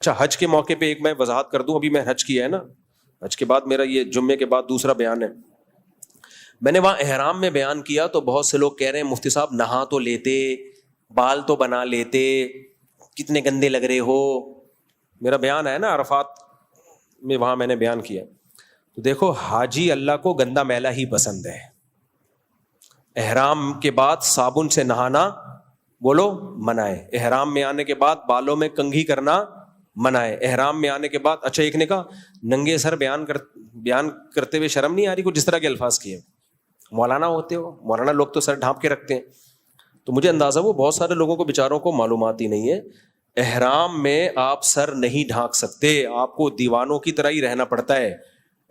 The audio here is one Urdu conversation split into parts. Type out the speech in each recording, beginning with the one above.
اچھا حج کے موقع پہ ایک میں وضاحت کر دوں, ابھی میں حج کیا ہے نا, حج کے بعد میرا یہ جمعے کے بعد دوسرا بیان ہے. میں نے وہاں احرام میں بیان کیا تو بہت سے لوگ کہہ رہے ہیں مفتی صاحب نہا تو لیتے, بال تو بنا لیتے, کتنے گندے لگ رہے ہو. میرا بیان ہے نا عرفات میں, وہاں میں نے بیان کیا. تو دیکھو حاجی اللہ کو گندا میلا ہی پسند ہے. احرام کے بعد صابن سے نہانا بولو منع ہے. احرام میں آنے کے بعد بالوں میں کنگھی کرنا منع ہے. احرام میں آنے کے بعد, اچھا ایک نے کہا ننگے سر بیان کرتے ہوئے شرم نہیں آ رہی, کو جس طرح کے الفاظ کیے. مولانا ہوتے ہو, مولانا لوگ تو سر ڈھانپ کے رکھتے ہیں. تو مجھے اندازہ وہ بہت سارے لوگوں کو بیچاروں کو معلومات ہی نہیں ہے. احرام میں آپ سر نہیں ڈھانک سکتے, آپ کو دیوانوں کی طرح ہی رہنا پڑتا ہے.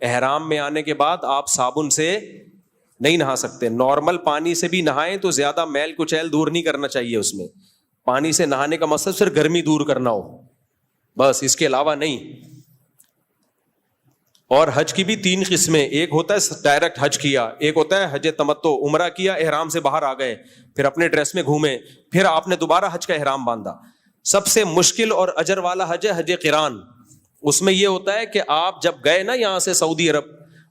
احرام میں آنے کے بعد آپ صابن سے نہیں نہا سکتے. نارمل پانی سے بھی نہائیں تو زیادہ میل کچیل دور نہیں کرنا چاہیے. اس میں پانی سے نہانے کا مقصد صرف گرمی دور کرنا ہو, بس, اس کے علاوہ نہیں. اور حج کی بھی 3 قسمیں, ایک ہوتا ہے ڈائریکٹ حج کیا, ایک ہوتا ہے حج تمتع, عمرہ کیا, احرام سے باہر آ گئے, پھر اپنے ڈریس میں گھومے, پھر آپ نے دوبارہ حج کا احرام باندھا. سب سے مشکل اور اجر والا حج ہے حج قران. اس میں یہ ہوتا ہے کہ آپ جب گئے نا یہاں سے سعودی عرب,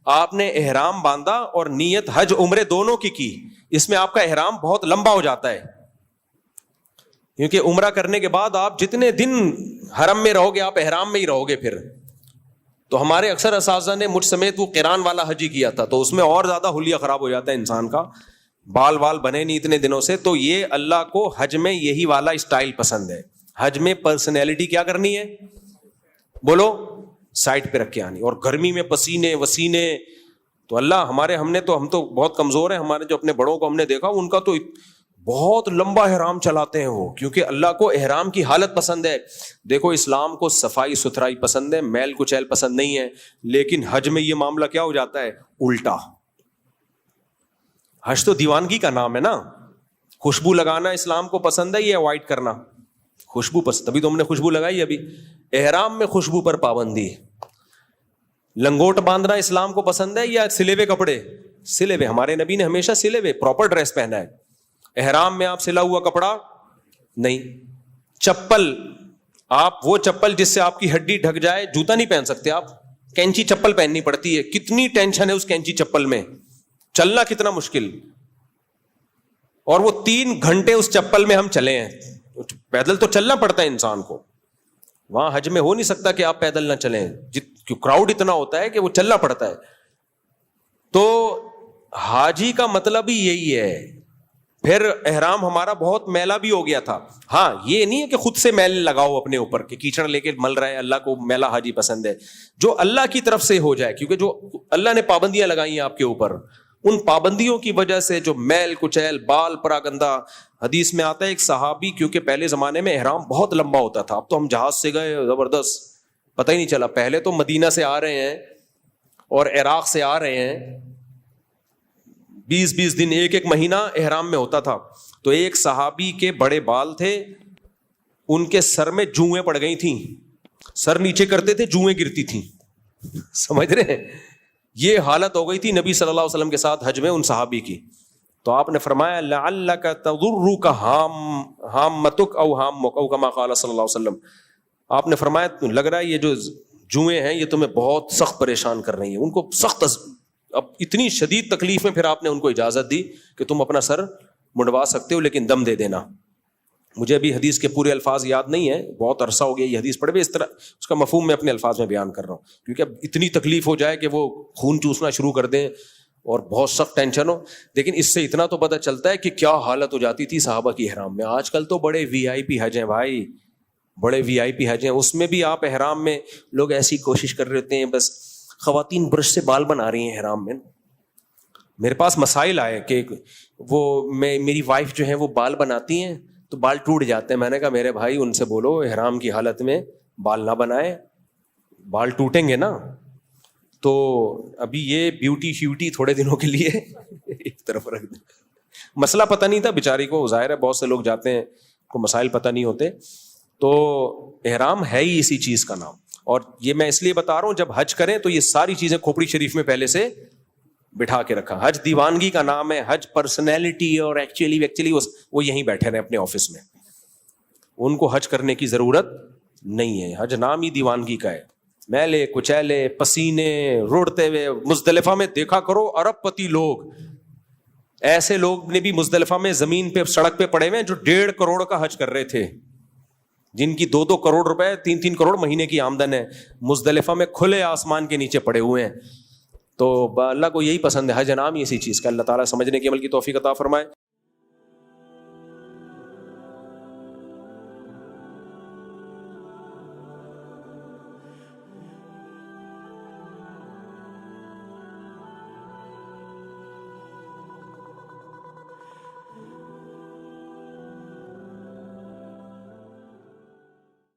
آپ نے احرام باندھا اور نیت حج عمرے دونوں کی. اس میں آپ کا احرام بہت لمبا ہو جاتا ہے, کیونکہ عمرہ کرنے کے بعد آپ جتنے دن حرم میں رہو گے آپ احرام میں ہی رہو گے. پھر تو ہمارے اکثر اساتذہ نے مجھ سمیت وہ قران والا حج ہی کیا تھا, تو اس میں اور زیادہ حلیہ خراب ہو جاتا ہے انسان کا, بال بنے نہیں اتنے دنوں سے. تو یہ اللہ کو حج میں یہی والا اسٹائل پسند ہے. حج میں پرسنالٹی کیا کرنی ہے بولو, سائڈ پہ رکھ کے آنی. اور گرمی میں پسینے وسینے, تو اللہ ہم تو بہت کمزور ہیں. ہمارے جو اپنے بڑوں کو ہم نے دیکھا ان کا تو بہت لمبا احرام چلاتے ہیں وہ, کیونکہ اللہ کو احرام کی حالت پسند ہے. دیکھو اسلام کو صفائی ستھرائی پسند ہے, میل کچیل پسند نہیں ہے. لیکن حج میں یہ معاملہ کیا ہو جاتا ہے الٹا. حج تو دیوانگی کا نام ہے نا. خوشبو لگانا اسلام کو پسند ہے, یہ اوائڈ کرنا خوشبو پسند. تبھی تو ہم نے خوشبو لگائی. ابھی احرام میں خوشبو پر پابندی. لنگوٹ باندھنا اسلام کو پسند ہے یا سلے ہوئے کپڑے؟ سلے ہوئے. ہمارے نبی نے ہمیشہ سلے ہوئے پراپر ڈریس پہنا ہے. احرام میں آپ سلا ہوا کپڑا نہیں. چپل, آپ وہ چپل جس سے آپ کی ہڈی ڈھک جائے, جوتا نہیں پہن سکتے آپ, کینچی چپل پہننی پڑتی ہے. کتنی ٹینشن ہے اس کینچی چپل میں, چلنا کتنا مشکل. اور وہ 3 گھنٹے اس چپل میں ہم چلے ہیں. پیدل تو چلنا پڑتا ہے انسان کو, وہاں حج میں ہو نہیں سکتا کہ آپ پیدل نہ چلیں, کراؤڈ اتنا ہوتا ہے کہ وہ چلنا پڑتا ہے. تو حاجی کا مطلب ہی یہی ہے. پھر احرام ہمارا بہت میلا بھی ہو گیا تھا. ہاں یہ نہیں ہے کہ خود سے میل لگاؤ اپنے اوپر کہ کیچڑ لے کے مل رہا ہے. اللہ کو میلا حاجی پسند ہے جو اللہ کی طرف سے ہو جائے, کیونکہ جو اللہ نے پابندیاں لگائی ہیں آپ کے اوپر, ان پابندیوں کی وجہ سے جو میل کچیل بال پراگندہ. حدیث میں آتا ہے ایک صحابی, کیونکہ پہلے زمانے میں احرام بہت لمبا ہوتا تھا, اب تو ہم جہاز سے گئے زبردست, پتہ ہی نہیں چلا. پہلے تو مدینہ سے آ رہے ہیں اور عراق سے آ رہے ہیں, 20 دن, ایک مہینہ احرام میں ہوتا تھا. تو ایک صحابی کے بڑے بال تھے, ان کے سر میں جوئیں پڑ گئی تھیں. سر نیچے کرتے تھے جوئیں گرتی تھیں, سمجھ رہے ہیں. یہ حالت ہو گئی تھی نبی صلی اللہ علیہ وسلم کے ساتھ حج میں ان صحابی کی. تو آپ نے فرمایا لعلک تضرک ہامتک او ہامک او کما قال صلی اللہ علیہ وسلم. آپ نے فرمایا لگ رہا ہے یہ جو جوئیں ہیں یہ تمہیں بہت سخت پریشان کر رہی ہیں. ان کو سخت, اب اتنی شدید تکلیف میں پھر آپ نے ان کو اجازت دی کہ تم اپنا سر منڈوا سکتے ہو لیکن دم دے دینا. مجھے ابھی حدیث کے پورے الفاظ یاد نہیں ہیں, بہت عرصہ ہو گیا یہ حدیث پڑھے ہوئے. اس طرح اس کا مفہوم میں اپنے الفاظ میں بیان کر رہا ہوں, کیونکہ اب اتنی تکلیف ہو جائے کہ وہ خون چوسنا شروع کر دیں اور بہت سخت ٹینشن ہو. لیکن اس سے اتنا تو پتہ چلتا ہے کہ کیا حالت ہو جاتی تھی صحابہ کی احرام میں. آج کل تو بڑے VIP حج ہیں بھائی, بڑے VIP حج ہیں. اس میں بھی آپ احرام میں لوگ ایسی کوشش کر رہے ہوتے ہیں, بس خواتین برش سے بال بنا رہی ہیں احرام میں. میرے پاس مسائل آئے کہ وہ میری وائف جو ہے وہ بال بناتی ہیں تو بال ٹوٹ جاتے ہیں. میں نے کہا میرے بھائی ان سے بولو احرام کی حالت میں بال نہ بنائیں, بال ٹوٹیں گے نا. تو ابھی یہ بیوٹی شیوٹی تھوڑے دنوں کے لیے ایک طرف رکھ دیں. مسئلہ پتہ نہیں تھا بیچاری کو, ظاہر ہے بہت سے لوگ جاتے ہیں کو مسائل پتہ نہیں ہوتے. تو احرام ہے ہی اسی چیز کا نام. اور یہ میں اس لیے بتا رہا ہوں جب حج کریں تو یہ ساری چیزیں کھوپڑی شریف میں پہلے سے بٹھا کے رکھا. حج دیوانگی کا نام ہے, حج پرسنالٹی, اور ایکچولی وہ یہیں بیٹھے رہے اپنے آفس میں, ان کو حج کرنے کی ضرورت نہیں ہے. حج نام ہی دیوانگی کا ہے. میلے کچیلے پسینے رڑتے ہوئے مزدلفہ میں دیکھا کرو ارب پتی لوگ. ایسے لوگ نے بھی مزدلفہ میں زمین پہ سڑک پہ پڑے ہوئے ہیں جو 1.5 کروڑ کا حج کر رہے تھے, جن کی 2 کروڑ روپے 3 کروڑ مہینے کی آمدن ہے, مزدلفہ میں کھلے آسمان کے نیچے پڑے ہوئے ہیں. تو اللہ کو یہی پسند ہے, حج نام ہی اسی چیز کا. اللہ تعالیٰ سمجھنے کی عمل کی توفیق عطا فرمائے.